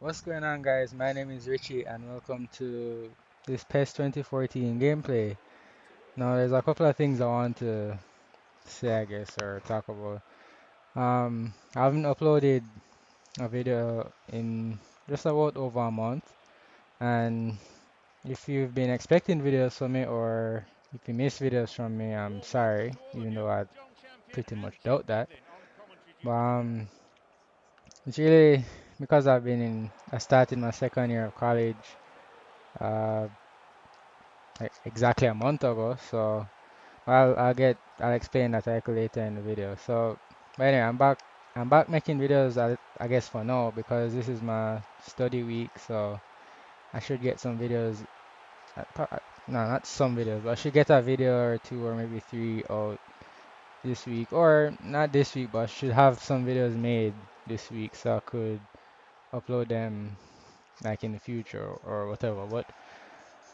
What's going on, guys? My name is Richie, and welcome to this PES 2014 gameplay. Now, there's a couple of things I want to say, I guess, or talk about. I haven't uploaded a video in just about over a month, and if you've been expecting videos from me, or if you miss videos from me, I'm sorry, even though I pretty much doubt that. But it's really because I started my second year of college. Uh, exactly a month ago. So I'll explain that later in the video. So, but anyway, I'm back making videos. I guess for now because this is my study week. So I should get some videos. No, not some videos, but I should get a video or two or maybe three out this week, or not this week, but I should have some videos made this week so I could upload them like in the future or whatever. But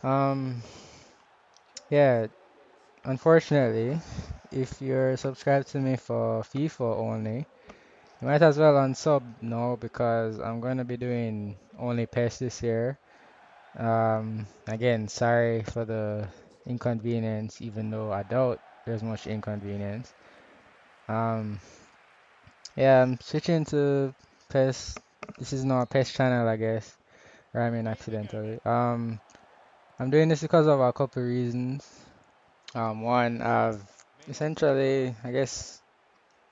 um, yeah. Unfortunately, if you're subscribed to me for FIFA only, you might as well unsub now because I'm going to be doing only PES this year. Again, sorry for the inconvenience, even though I doubt there's much inconvenience. Um, yeah, I'm switching to PES. This is not a PES channel, I guess. Rhyming accidentally. I'm doing this because of a couple reasons. One, I've essentially, I guess,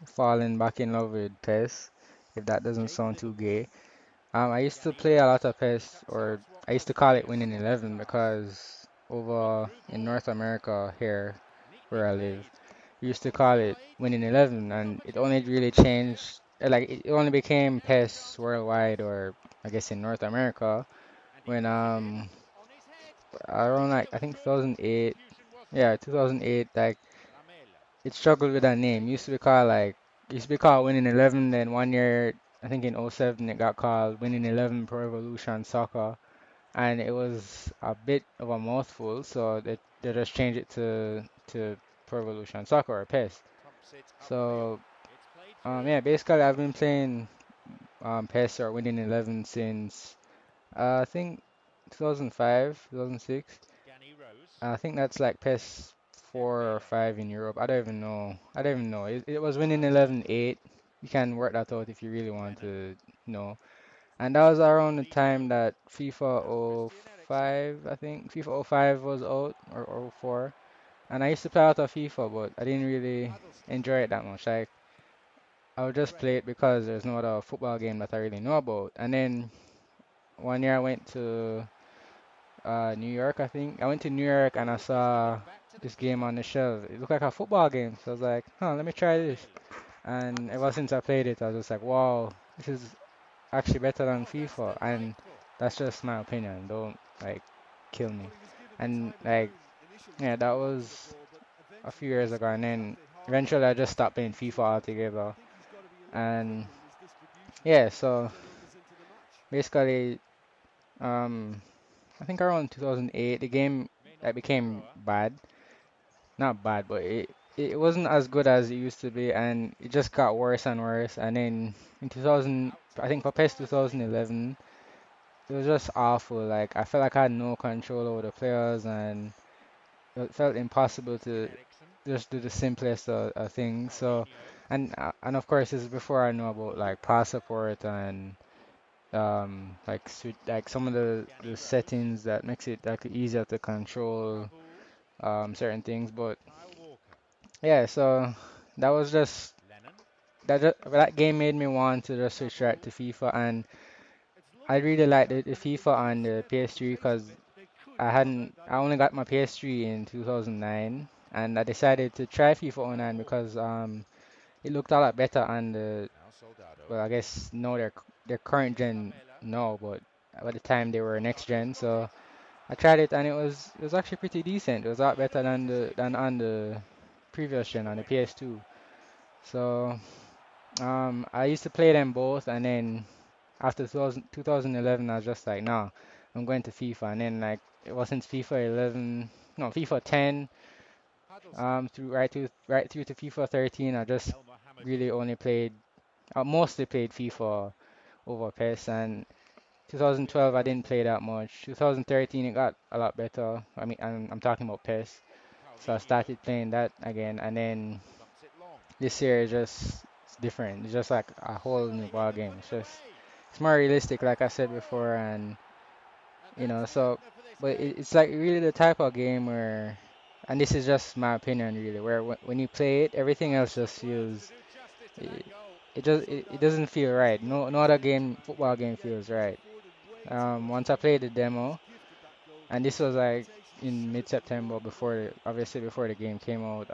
falling back in love with PES, if that doesn't sound too gay. I used to play a lot of PES, or I used to call it Winning 11 because over in North America here, where I live, we used to call it Winning 11, and it only really changed, like it only became PES worldwide, or I guess in North America, when around like I think 2008, yeah, 2008, like it struggled with that name. Used to be called Winning 11. Then one year, I think in '07, it got called Winning 11 Pro Evolution Soccer, and it was a bit of a mouthful. So they just changed it to Pro Evolution Soccer or PES. So yeah, basically I've been playing PES or Winning 11 since I think 2005, 2006. I think that's like PES 4 or 5 in Europe. I don't even know. I don't even know. It was winning 11-8. You can work that out if you really want to know. And that was around the time that FIFA '05, I think. FIFA '05 was out, or '04. And I used to play a lot of FIFA, but I didn't really enjoy it that much. Like, I would just play it because there's no other football game that I really know about. And then one year I went to New York, I think. I went to New York and I saw this game on the shelf. It looked like a football game. So I was like, huh, let me try this. And ever since I played it, I was just like, wow, this is actually better than FIFA. And that's just my opinion. Don't like kill me. And like, yeah, that was a few years ago. And then eventually I just stopped playing FIFA altogether. And yeah, so basically, um, I think around 2008, the game became bad. Not bad, but it wasn't as good as it used to be, and it just got worse and worse. And then in 2000, I think for PES 2011, it was just awful. Like I felt like I had no control over the players, and it felt impossible to just do the simplest of things. So, and of course, this is before I know about like pass support and like some of the settings that makes it like easier to control certain things. But yeah, so that was just that game made me want to just switch right to FIFA, and I really liked the FIFA on the PS3 because I only got my PS3 in 2009, and I decided to try FIFA '09 because it looked a lot better on the, well, I guess no, their current gen no, but at the time they were next gen. So I tried it and it was actually pretty decent. It was a lot better than on the previous gen on the PS2. So I used to play them both, and then after 2011, I was just like, nah, I'm going to FIFA. And then like it wasn't FIFA 11, no, FIFA 10, right through to FIFA 13. I just really only played, mostly played FIFA over PES, and 2012 I didn't play that much. 2013 it got a lot better. I mean, I'm talking about PES. So I started playing that again, and then this year is just it's different. It's just like a whole new ball game. It's more realistic, like I said before, and so but it's like really the type of game where, and this is just my opinion really, where when you play it, everything else just feels it, it doesn't feel right. No other game, football game feels right. Once I played the demo, and this was like in mid-September obviously before the game came out.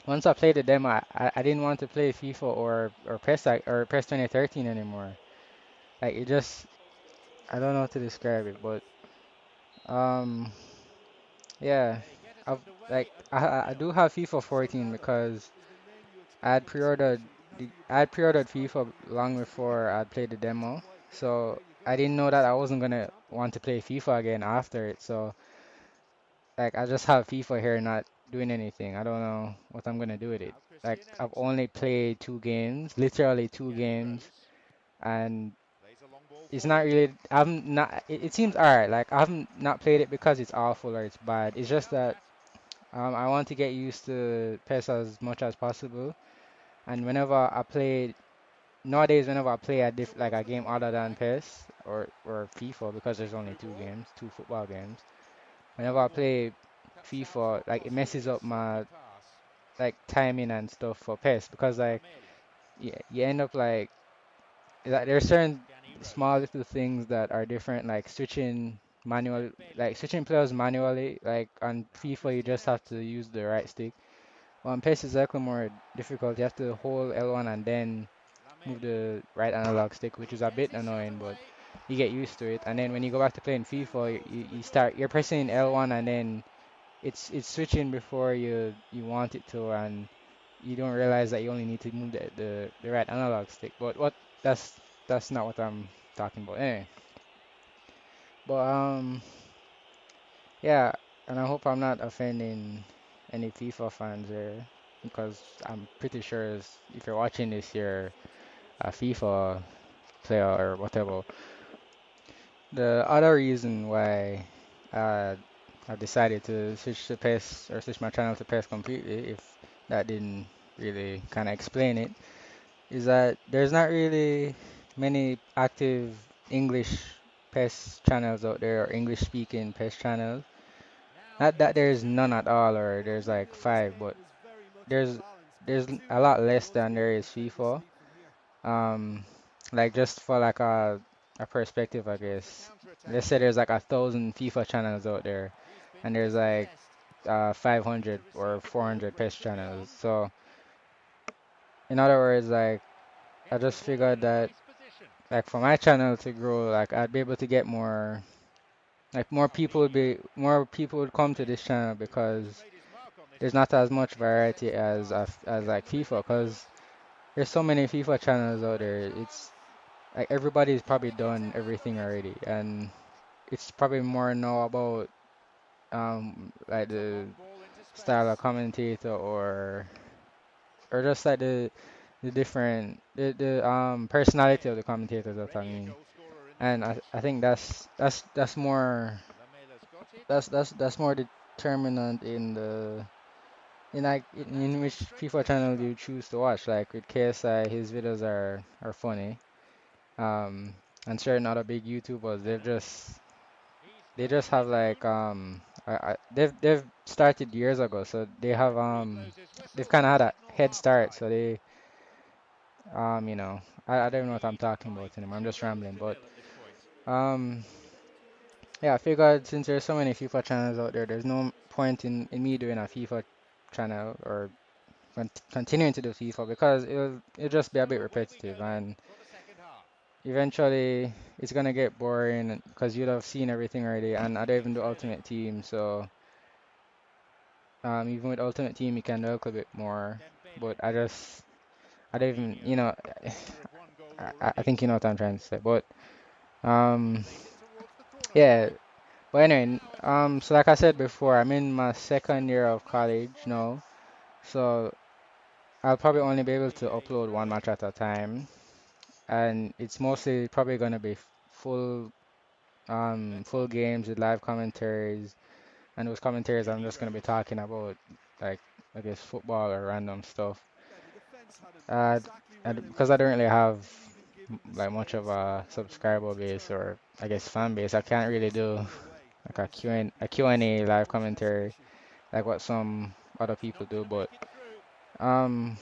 Once I played the demo, I didn't want to play FIFA or PES 2013 anymore. Like it just I don't know how to describe it, but um yeah, I've I do have FIFA 14 because I had pre-ordered FIFA long before I'd played the demo. So I didn't know that I wasn't gonna want to play FIFA again after it. So like I just have FIFA here not doing anything. I don't know what I'm gonna do with it. Like I've only played two games, literally two games, and it's not really. I'm not. It seems alright. Like I haven't not played it because it's awful or it's bad. It's just that I want to get used to PES as much as possible. And whenever I play like a game other than PES or FIFA because there's only two games, two football games. Whenever I play FIFA, like it messes up my like timing and stuff for PES because like you end up like there's certain small little things that are different, like switching players manually. Like on FIFA, you just have to use the right stick. On PES, is actually more difficult. You have to hold L1 and then move the right analog stick, which is a bit annoying, but you get used to it. And then when you go back to playing FIFA, you're pressing L1 and then it's switching before you want it to, and you don't realize that you only need to move the right analog stick. But that's that's not what I'm talking about. Anyway, but yeah, and I hope I'm not offending any FIFA fans there because I'm pretty sure if you're watching this, you're a FIFA player or whatever. The other reason why uh, I decided to switch to PES or switch my channel to PES completely, if that didn't really kind of explain it, is that there's not really many active English PES channels out there or English speaking PES channels. Not that there's none at all or there's like five, but there's there's a lot less than there is FIFA. Um, like just for like a perspective, I guess. Let's say there's like 1,000 FIFA channels out there, and there's like 500 or 400 PES channels. So in other words, like I just figured that like for my channel to grow, like I'd be able to get more people would come to this channel because there's not as much variety as like FIFA, because there's so many FIFA channels out there. It's like everybody's probably done everything already, and it's probably more now about like the style of commentator or just like the different the personality of the commentators that I mean. And I think that's more that's more determinant in in which FIFA channel you choose to watch. Like with KSI, his videos are funny. Um, and certain other big YouTubers, they just have like they've started years ago, so they've kind of had a head start, so they I don't know what I'm talking about anymore. I'm just rambling, but um yeah, I figured since there's so many FIFA channels out there, there's no point in me doing a FIFA channel or continuing to do FIFA because it'll just be a bit repetitive and eventually it's gonna get boring because you'd have seen everything already, and I don't even do Ultimate Team, so even with Ultimate Team you can do a little bit more, but I don't even I think you know what I'm trying to say, but um yeah, but anyway, so like I said before, I'm in my second year of college now, so I'll probably only be able to upload one match at a time, and it's mostly probably gonna be full games with live commentaries, and those commentaries I'm just gonna be talking about like I guess football or random stuff. Uh, and because I don't really have like much of a subscriber base or I guess fan base, I can't really do like a Q&A live commentary like what some other people do. But um,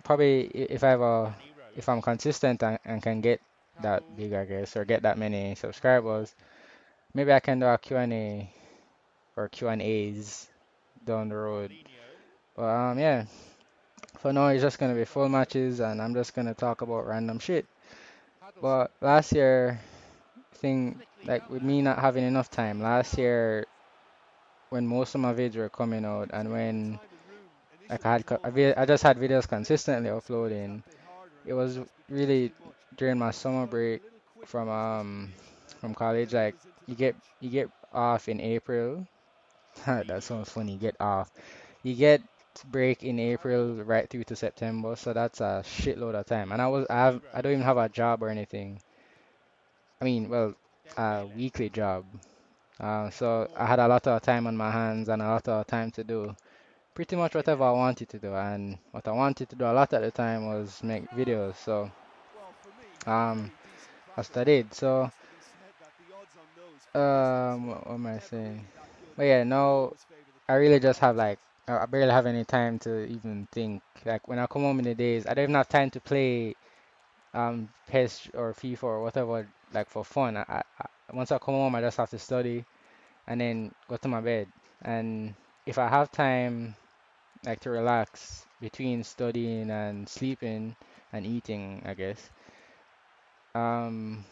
probably if I'm consistent and can get that big, I guess, or get that many subscribers, maybe I can do a Q&A or Q&As down the road. But yeah, for now it's just gonna be full matches, and I'm just gonna talk about random shit. But last year, thing like with me not having enough time, last year when most of my videos were coming out, and when like I just had videos consistently uploading. It was really during my summer break from from college. Like you get off in April. That sounds funny. Get off. You get break in April right through to September, so that's a shitload of time. And I don't even have a job or anything. I mean, well, a weekly job. So I had a lot of time on my hands and a lot of time to do pretty much whatever I wanted to do. And what I wanted to do a lot at the time was make videos. So um, I studied. So what am I saying? But yeah, no, I really just have like I barely have any time to even think. Like when I come home in the days, I don't even have time to play PES or FIFA or whatever like for fun. Once I come home, I just have to study and then go to my bed. And if I have time like to relax between studying and sleeping and eating, I guess. Um,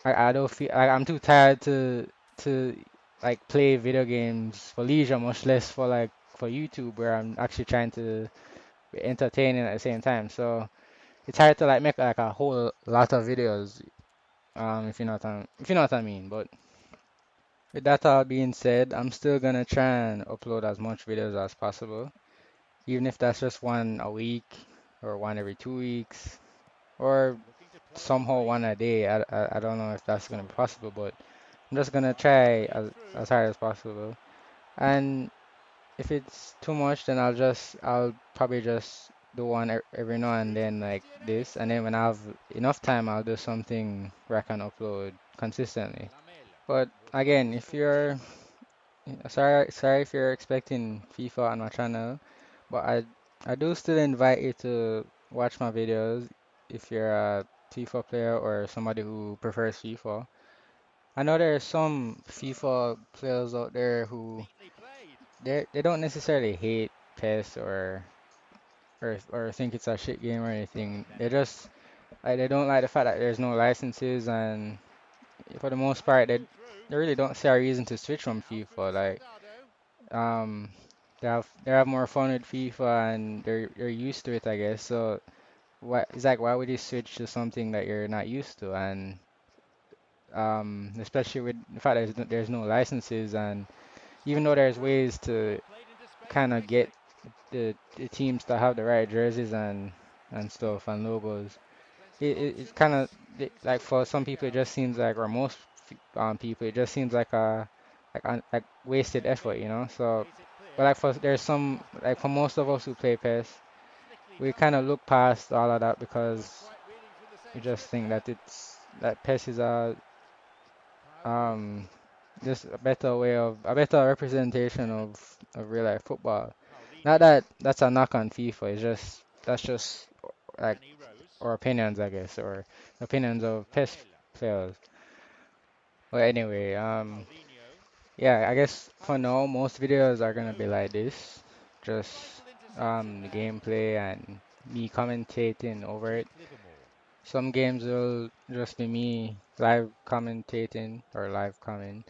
I don't feel like I'm too tired to like play video games for leisure, much less for like for YouTube where I'm actually trying to be entertaining at the same time. So it's hard to like make like a whole lot of videos, if you know what I mean. But with that all being said, I'm still gonna try and upload as much videos as possible, even if that's just one a week or one every 2 weeks or somehow one a day. I don't know if that's gonna be possible, but I'm just gonna try as hard as possible. And if it's too much, then I'll probably just do one every now and then like this. And then when I have enough time, I'll do something where I can upload consistently. But again, if you're sorry if you're expecting FIFA on my channel, but I do still invite you to watch my videos if you're a FIFA player or somebody who prefers FIFA. I know there are some FIFA players out there who they don't necessarily hate PES or think it's a shit game or anything. They just like they don't like the fact that there's no licenses, and for the most part they really don't see a reason to switch from FIFA. Like um they have more fun with FIFA and they're used to it, I guess. So why would you switch to something that you're not used to? And especially with the fact that there's no licenses, and even though there's ways to kind of get the teams that have the right jerseys and stuff and logos. It's kind of like for some people it just seems like, or most people it just seems like like wasted effort, you know. So, but like for there's some like for most of us who play PES, we kind of look past all of that because we just think that it's that PES is a um just a better representation of real life football. Not that that's a knock on FIFA. It's just that's just like our opinions, I guess, or opinions of PES players. But anyway, yeah, I guess for now most videos are gonna be like this, just the gameplay and me commentating over it. Some games will just be me live commentating or live comment.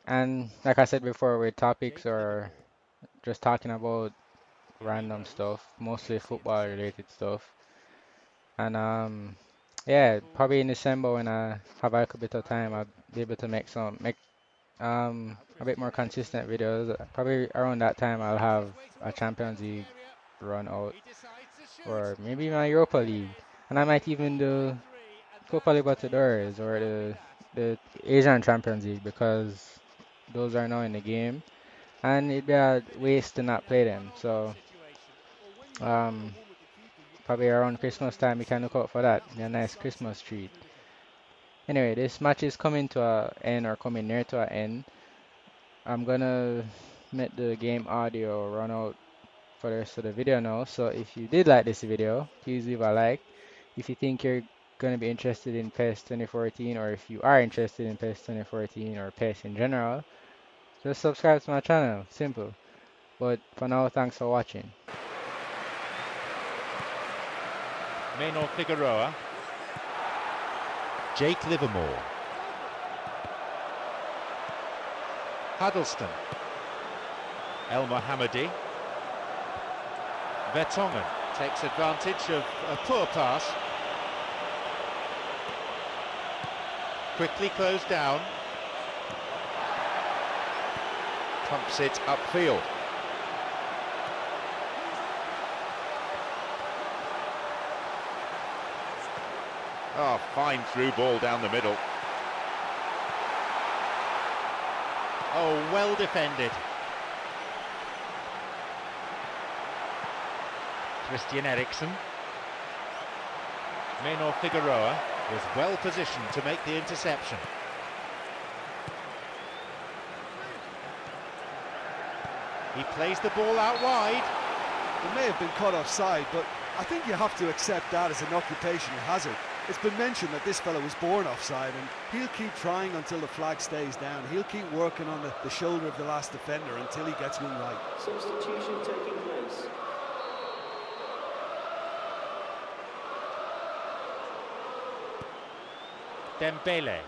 And like I said before, with topics or just talking about random stuff, mostly football related stuff. And yeah, probably in December when I have a bit of time, I'll be able to make a bit more consistent videos. Probably around that time I'll have a Champions League run out or maybe my Europa League. And I might even do Copa Libertadores or the Asian Champions League because those are now in the game, and it'd be a waste to not play them. So um, probably around Christmas time we can look out for that. Be a nice Christmas treat. Anyway, this match is coming to a end or coming near to an end. I'm gonna make the game audio run out for the rest of the video now. So if you did like this video, please leave a like. If you think you're gonna be interested in PES 2014, or if you are interested in PES 2014 or PES in general, just subscribe to my channel. Simple. But for now, thanks for watching. Maynor Figueroa. Jake Livermore. Huddleston. El Mohammadi. Vertonghen takes advantage of a poor pass. Quickly closed down. Pumps it upfield. Oh, fine through ball down the middle. Oh, well defended. Christian Eriksen. Maynor Figueroa was well positioned to make the interception. He plays the ball out wide. It may have been caught offside, but I think you have to accept that as an occupational hazard. It's been mentioned that this fellow was born offside, and he'll keep trying until the flag stays down. He'll keep working on the shoulder of the last defender until he gets one right. Substitution taking place. Dembele.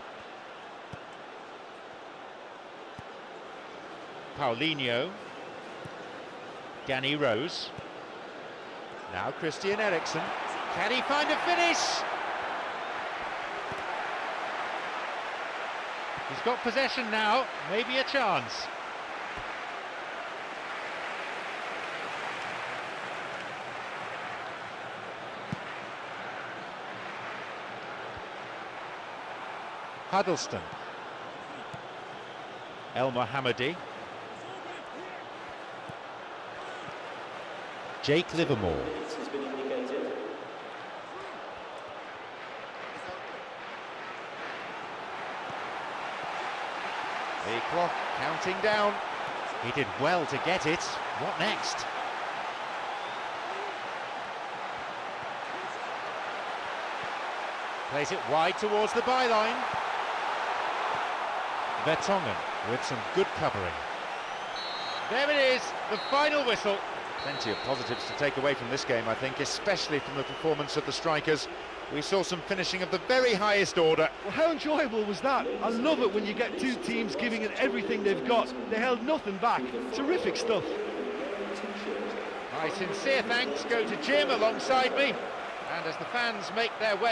Paulinho. Danny Rose. Now Christian Eriksen. Can he find a finish? He's got possession now, maybe a chance. Huddleston. El Mohammadi. Jake Livermore. Has been indicated. The clock counting down. He did well to get it. What next? Plays it wide towards the byline. Vertonghen with some good covering. There it is, the final whistle. Plenty of positives to take away from this game, I think, especially from the performance of the strikers. We saw some finishing of the very highest order. Well, how enjoyable was that? I love it when you get two teams giving it everything they've got. They held nothing back. Terrific stuff. My sincere thanks go to Jim alongside me, and as the fans make their way